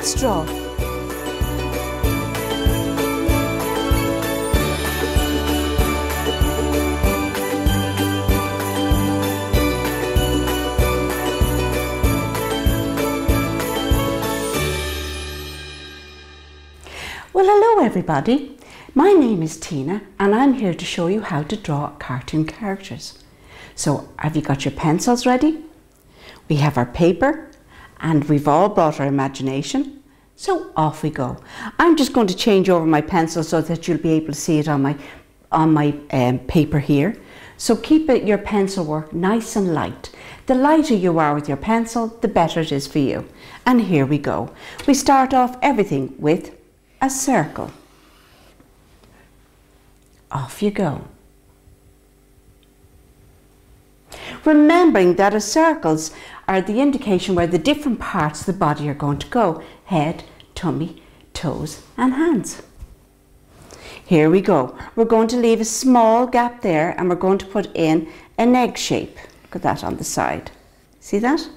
Let's draw. Well, hello everybody. My name is Tina and I'm here to show you how to draw cartoon characters. So, have you got your pencils ready? We have our paper and we've all brought our imagination. So off we go. I'm just going to change over my pencil so that you'll be able to see it on my paper here. So keep your pencil work nice and light. The lighter you are with your pencil, the better it is for you. And here we go. We start off everything with a circle. Off you go. Remembering that circles are the indication where the different parts of the body are going to go. Head, tummy, toes and hands. Here we go. We're going to leave a small gap there and we're going to put in an egg shape. Look at that on the side. See that?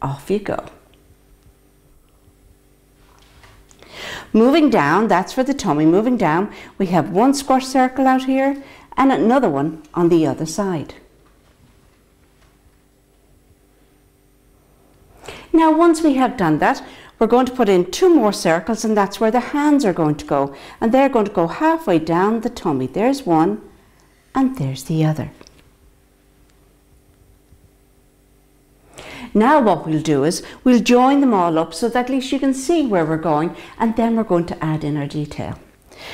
Off you go. Moving down, that's for the tummy. Moving down, we have one square circle out here and another one on the other side. Now, once we have done that, we're going to put in two more circles and that's where the hands are going to go. And they're going to go halfway down the tummy. There's one and there's the other. Now what we'll do is we'll join them all up so that at least you can see where we're going, and then we're going to add in our detail.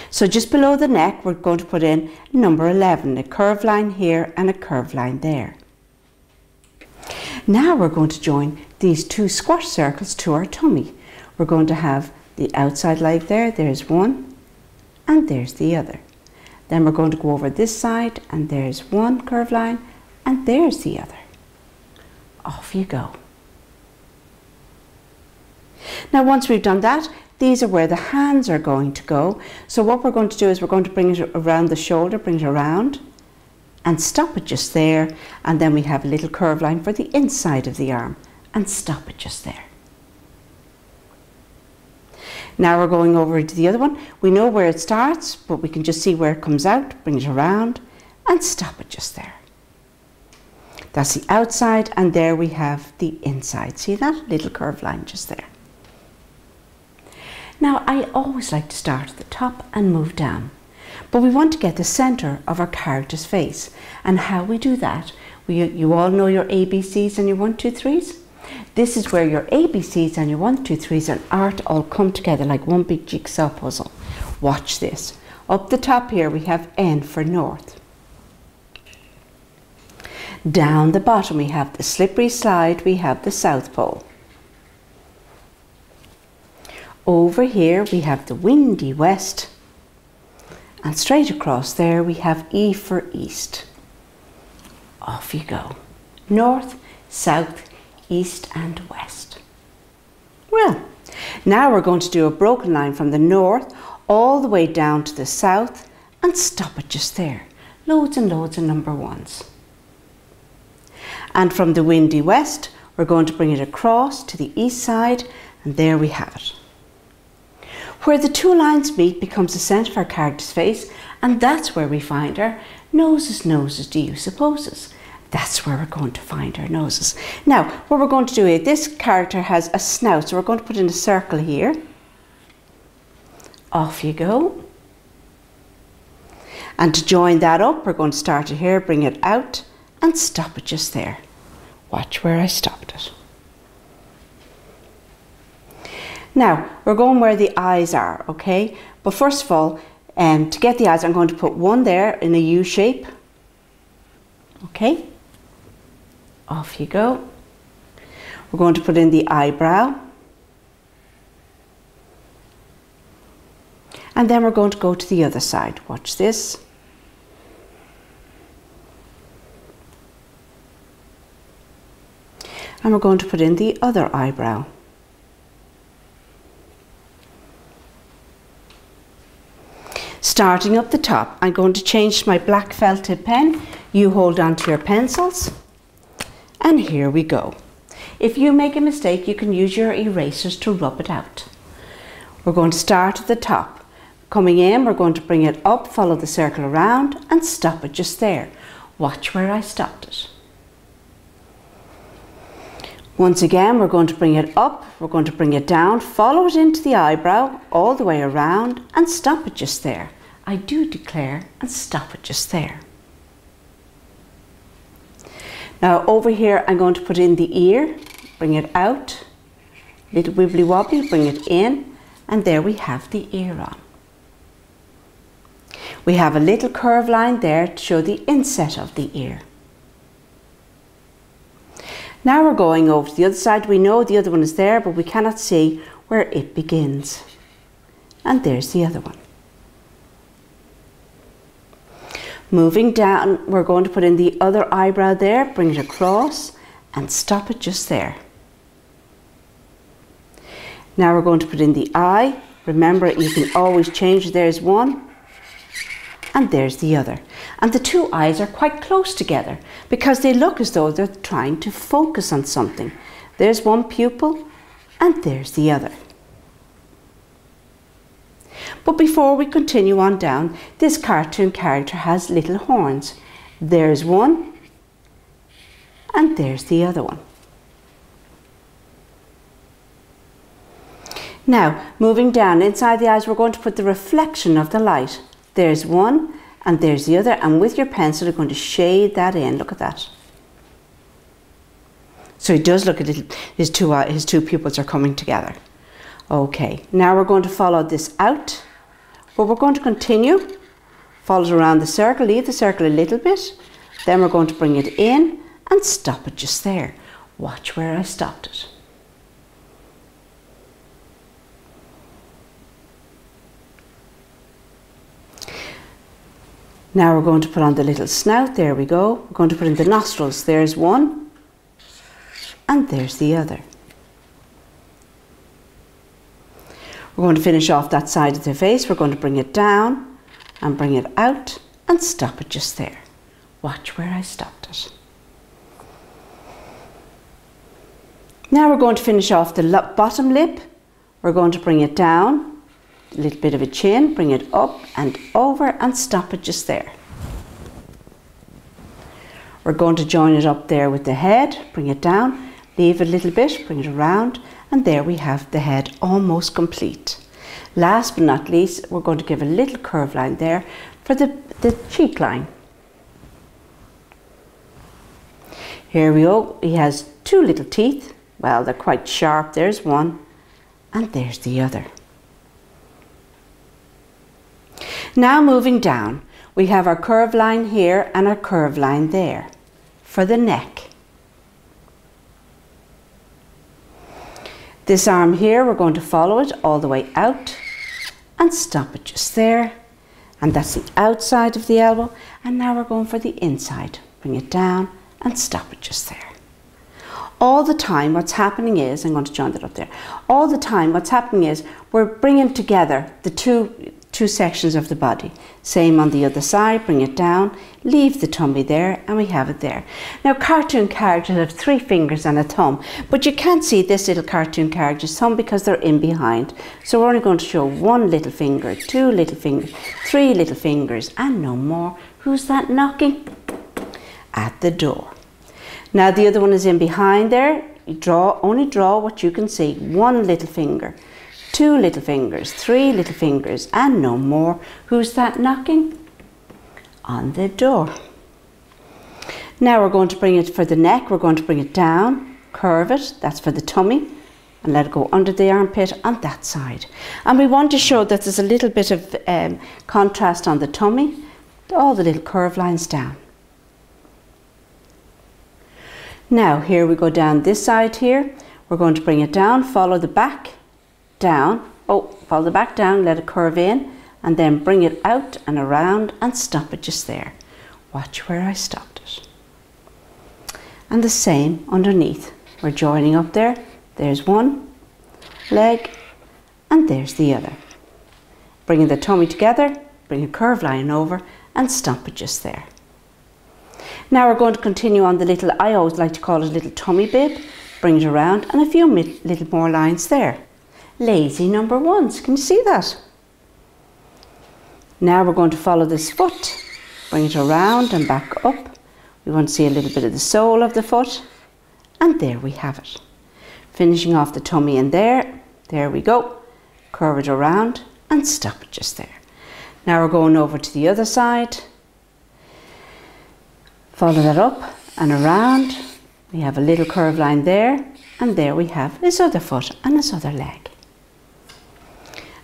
So just below the neck we're going to put in number 11, a curved line here and a curved line there. Now we're going to join these two squash circles to our tummy. We're going to have the outside leg there, there's one and there's the other. Then we're going to go over this side and there's one curved line and there's the other. Off you go. Now once we've done that, these are where the hands are going to go. So what we're going to do is we're going to bring it around the shoulder, bring it around and stop it just there, and then we have a little curved line for the inside of the arm and stop it just there. Now we're going over to the other one. We know where it starts, but we can just see where it comes out, bring it around and stop it just there. That's the outside and there we have the inside. See that little curved line just there. Now I always like to start at the top and move down, but we want to get the center of our character's face, and how we do that, you all know your ABCs and your 1, 2, 3s. This is where your ABCs and your 1, 2, 3s and art all come together like one big jigsaw puzzle. Watch this. Up the top here we have N for north. Down the bottom we have the slippery slide, we have the South Pole. Over here we have the windy west, and straight across there we have E for east. Off you go. North, south, east and west. Well, now we're going to do a broken line from the north all the way down to the south and stop it just there. Loads and loads of number 1s. And from the windy west, we're going to bring it across to the east side, and there we have it. Where the two lines meet becomes the centre of our character's face, and that's where we find our noses. Noses, do you supposes? That's where we're going to find our noses. Now, what we're going to do is, this character has a snout, so we're going to put in a circle here. Off you go. And to join that up, we're going to start it here, bring it out, and stop it just there. Watch where I stopped it. Now, we're going where the eyes are, okay? But first of all, to get the eyes, I'm going to put one there in a U shape. Okay? Off you go. We're going to put in the eyebrow. And then we're going to go to the other side. Watch this. And we're going to put in the other eyebrow. Starting up the top, I'm going to change to my black felt tip pen. You hold on to your pencils, and here we go. If you make a mistake, you can use your erasers to rub it out. We're going to start at the top. Coming in, we're going to bring it up, follow the circle around and stop it just there. Watch where I stopped it. Once again, we're going to bring it up, we're going to bring it down, follow it into the eyebrow, all the way around and stop it just there. I do declare, and stop it just there. Now over here, I'm going to put in the ear, bring it out, little wibbly wobbly, bring it in, and there we have the ear on. We have a little curve line there to show the inset of the ear. Now we're going over to the other side. We know the other one is there, but we cannot see where it begins. And there's the other one. Moving down, we're going to put in the other eyebrow there, bring it across and stop it just there. Now we're going to put in the eye. Remember, you can always change. There's one and there's the other. And the two eyes are quite close together because they look as though they're trying to focus on something. There's one pupil and there's the other. But before we continue on down, this cartoon character has little horns. There's one and there's the other one. Now, moving down inside the eyes, we're going to put the reflection of the light. There's one and there's the other, and with your pencil you're going to shade that in. Look at that. So he does look a little, his two pupils are coming together. Okay, now we're going to follow this out, but we're going to continue. Follow it around the circle, leave the circle a little bit, then we're going to bring it in and stop it just there. Watch where I stopped it. Now we're going to put on the little snout, there we go. We're going to put in the nostrils, there's one and there's the other. We're going to finish off that side of the face. We're going to bring it down and bring it out and stop it just there. Watch where I stopped it. Now we're going to finish off the bottom lip. We're going to bring it down, a little bit of a chin, bring it up and over and stop it just there. We're going to join it up there with the head, bring it down, leave it a little bit, bring it around, and there we have the head almost complete. Last but not least, we're going to give a little curve line there for the cheek line. Here we go, he has two little teeth. Well, they're quite sharp. There's one and there's the other. Now moving down, we have our curve line here and our curve line there for the neck. This arm here, we're going to follow it all the way out and stop it just there. And that's the outside of the elbow. And now we're going for the inside. Bring it down and stop it just there. All the time what's happening is, I'm going to join that up there. All the time what's happening is we're bringing together the two sections of the body. Same on the other side, bring it down, leave the tummy there, and we have it there. Now cartoon characters have 3 fingers and a thumb, but you can't see this little cartoon character's thumb because they're in behind. So we're only going to show 1 little finger, 2 little fingers, 3 little fingers, and no more. Who's that knocking? At the door. Now the other one is in behind there. You only draw what you can see. 1 little finger, 2 little fingers, 3 little fingers, and no more. Who's that knocking? On the door. Now we're going to bring it for the neck. We're going to bring it down, curve it. That's for the tummy, and let it go under the armpit on that side. And we want to show that there's a little bit of contrast on the tummy. All the little curve lines down. Now here we go down this side here. We're going to bring it down, follow the back down. Follow the back down, let it curve in, and then bring it out and around and stop it just there. Watch where I stopped it. And the same underneath. We're joining up there. There's one leg and there's the other. Bringing the tummy together, bring a curve line over and stop it just there. Now we're going to continue on the little, I always like to call it a little tummy bib. bring it around, and a few little more lines there. Lazy number ones, can you see that? Now we're going to follow this foot, bring it around and back up. We want to see a little bit of the sole of the foot, and there we have it. Finishing off the tummy in there, there we go. Curve it around and stop it just there. Now we're going over to the other side. Follow that up and around. We have a little curved line there, and there we have his other foot and his other leg.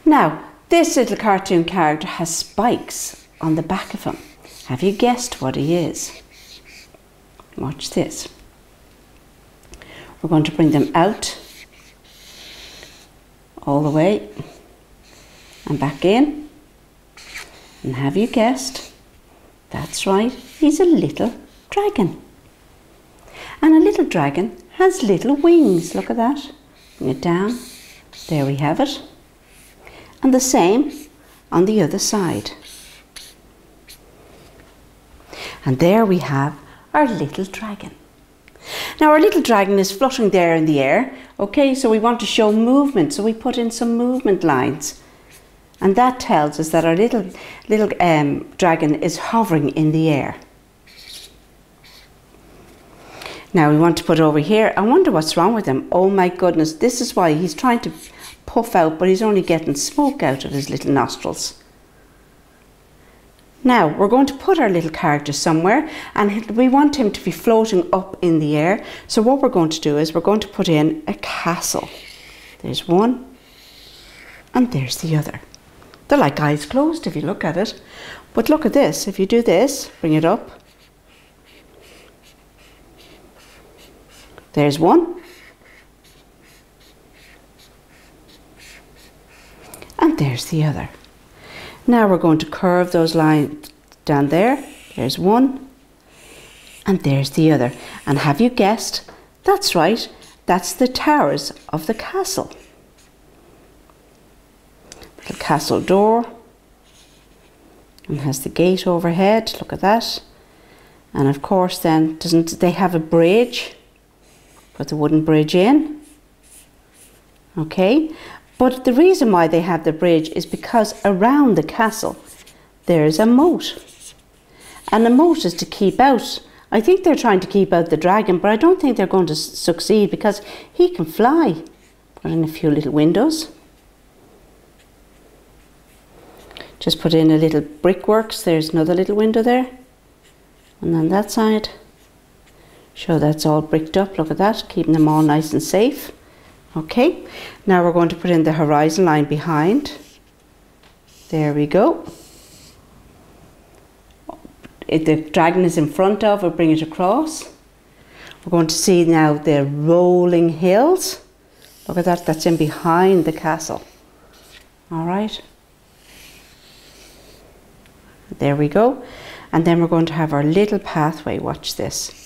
Now, this little cartoon character has spikes on the back of him. Have you guessed what he is? Watch this. We're going to bring them out all the way and back in. And have you guessed? That's right, he's a little dragon. And a little dragon has little wings. Look at that. Bring it down. There we have it. And the same on the other side. And there we have our little dragon. Now our little dragon is fluttering there in the air. Okay, so we want to show movement, so we put in some movement lines. And that tells us that our little dragon is hovering in the air. Now we want to put over here. I wonder what's wrong with him. Oh my goodness, this is why he's trying to puff out, but he's only getting smoke out of his little nostrils. Now we're going to put our little character somewhere, and we want him to be floating up in the air. So what we're going to do is we're going to put in a castle. There's one, and there's the other. They're like eyes closed if you look at it. But look at this. If you do this, bring it up. There's one. And there's the other. Now we're going to curve those lines down there. There's one. And there's the other. And have you guessed? That's right. That's the towers of the castle. The castle door. And has the gate overhead. Look at that. And of course then, doesn't they have a bridge? Put the wooden bridge in. Okay. But the reason why they have the bridge is because around the castle there's a moat. And the moat is to keep out. I think they're trying to keep out the dragon, but I don't think they're going to succeed because he can fly. Put in a few little windows. Just put in a little brickworks. There's another little window there. And on that side. Show that's all bricked up. Look at that. Keeping them all nice and safe. Okay. Now we're going to put in the horizon line behind. There we go. If the dragon is in front of, we'll bring it across. We're going to see now the rolling hills. Look at that. That's in behind the castle. All right. There we go. And then we're going to have our little pathway. Watch this.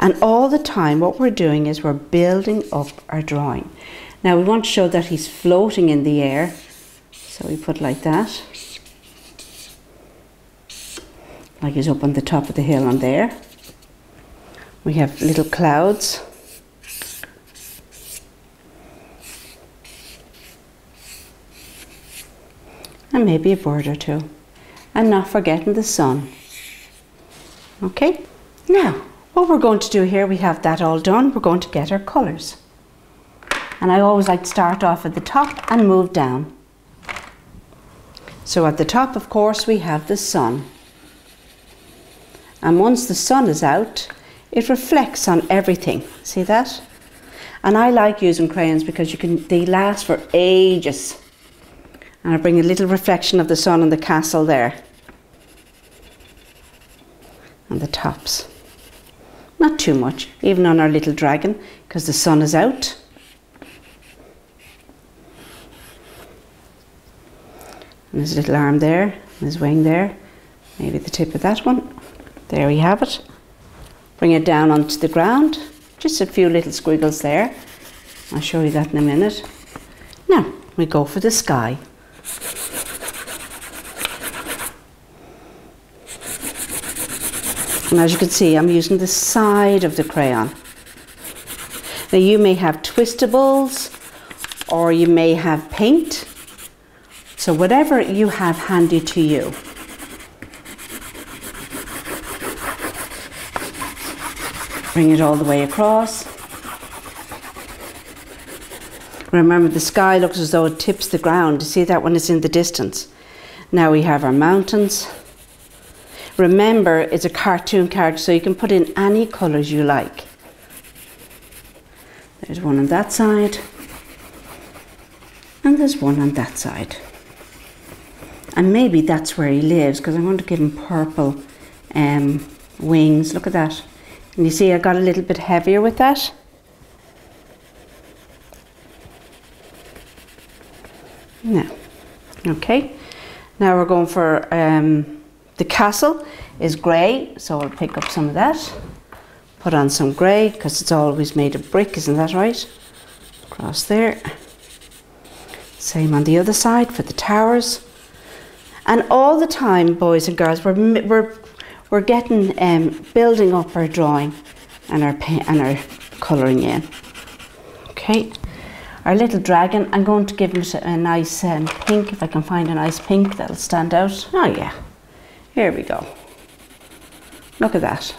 And all the time what we're doing is we're building up our drawing. Now we want to show that he's floating in the air. So we put like that. Like he's up on the top of the hill on there. We have little clouds. And maybe a bird or two. And not forgetting the sun. Okay, now what we're going to do here, we have that all done. We're going to get our colours. And I always like to start off at the top and move down. So at the top, of course, we have the sun. And once the sun is out, it reflects on everything. See that? And I like using crayons because they last for ages. And I bring a little reflection of the sun on the castle there. And the tops. Not too much, even on our little dragon, because the sun is out. And his little arm there, and his wing there. Maybe the tip of that one. There we have it. Bring it down onto the ground. Just a few little squiggles there. I'll show you that in a minute. Now, we go for the sky. And as you can see, I'm using the side of the crayon. Now you may have twistables or you may have paint. So whatever you have handy to you. Bring it all the way across. Remember, the sky looks as though it tips the ground. You see that when it's in the distance. Now we have our mountains. Remember, it's a cartoon character, so you can put in any colours you like. There's one on that side. And there's one on that side. And maybe that's where he lives, because I'm going to give him purple wings. Look at that. And you see I got a little bit heavier with that. Now, okay. Now we're going for the castle is grey, so I'll pick up some of that. Put on some grey, because it's always made of brick, isn't that right? Across there. Same on the other side for the towers. And all the time, boys and girls, we're getting building up our drawing and our colouring in. Okay, our little dragon. I'm going to give it a nice pink. If I can find a nice pink that'll stand out. Oh yeah, here we go. Look at that.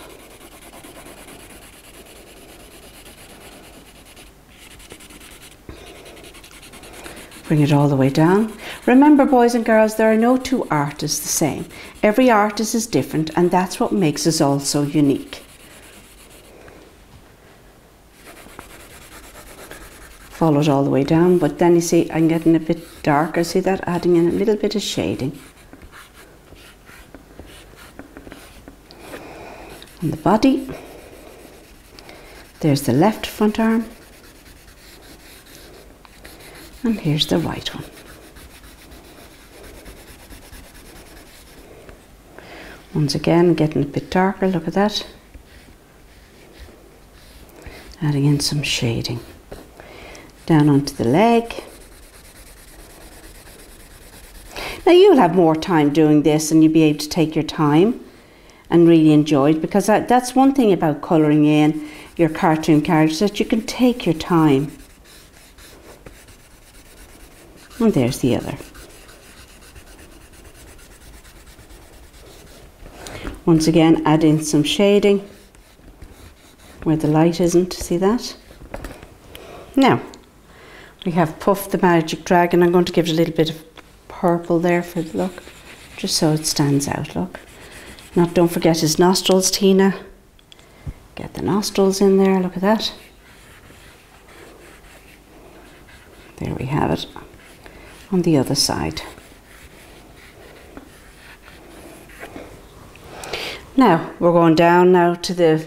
Bring it all the way down. Remember, boys and girls, there are no two artists the same. Every artist is different, and that's what makes us all so unique. Follow it all the way down, but then you see I'm getting a bit darker. See that? Adding in a little bit of shading. On the body. There's the left front arm. And here's the right one. Once again, getting a bit darker, look at that. Adding in some shading. Down onto the leg. Now you'll have more time doing this and you'll be able to take your time and really enjoy it, because that's one thing about colouring in your cartoon characters, that you can take your time. And there's the other. Once again, add in some shading where the light isn't, see that? Now, we have Puff the Magic Dragon. I'm going to give it a little bit of purple there for the look, just so it stands out, look. Don't forget his nostrils, Tina. Get the nostrils in there, look at that. There we have it. On the other side. Now we're going down now to the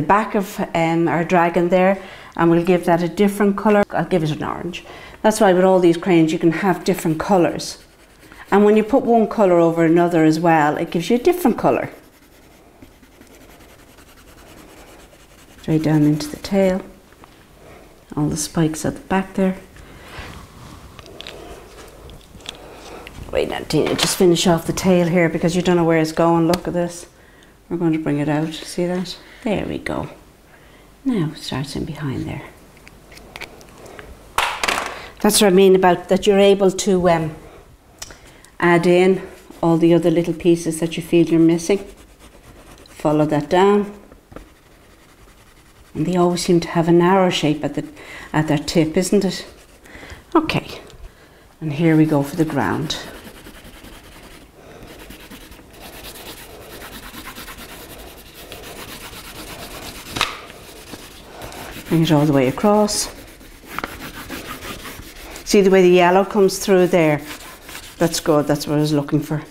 back of our dragon there, and we'll give that a different colour. I'll give it an orange. That's why with all these crayons you can have different colours, and when you put one colour over another as well, it gives you a different colour. Straight down into the tail, all the spikes at the back there. Wait now, Tina, just finish off the tail here, because you don't know where it's going. Look at this. We're going to bring it out. See that? There we go. Now it starts in behind there. That's what I mean about that you're able to add in all the other little pieces that you feel you're missing. Follow that down. And they always seem to have a narrow shape at their tip, isn't it? Okay. And here we go for the ground. Bring it all the way across. See the way the yellow comes through there? That's good, that's what I was looking for. A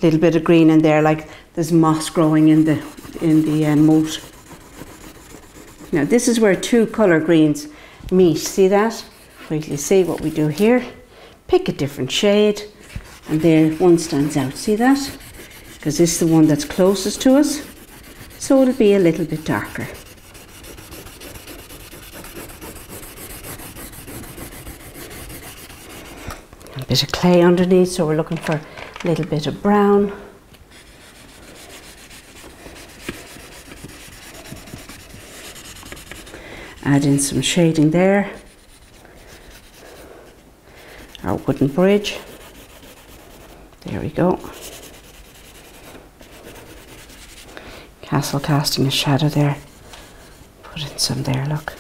little bit of green in there, like there's moss growing in the moat. Now this is where two colour greens meet, see that? Wait till you see what we do here. Pick a different shade, and there one stands out, see that? Because this is the one that's closest to us, so it'll be a little bit darker. A bit of clay underneath, so we're looking for a little bit of brown. Add in some shading there. Our wooden bridge. There we go. Castle casting a shadow there. Put in some there, look.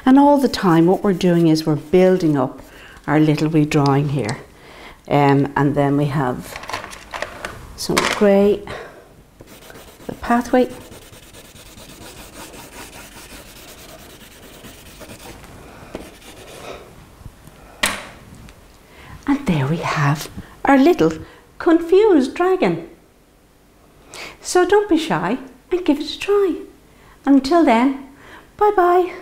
And all the time what we're doing is we're building up our little wee drawing here. And then we have some grey, the pathway. And there we have our little confused dragon. So don't be shy and give it a try. Until then, bye bye.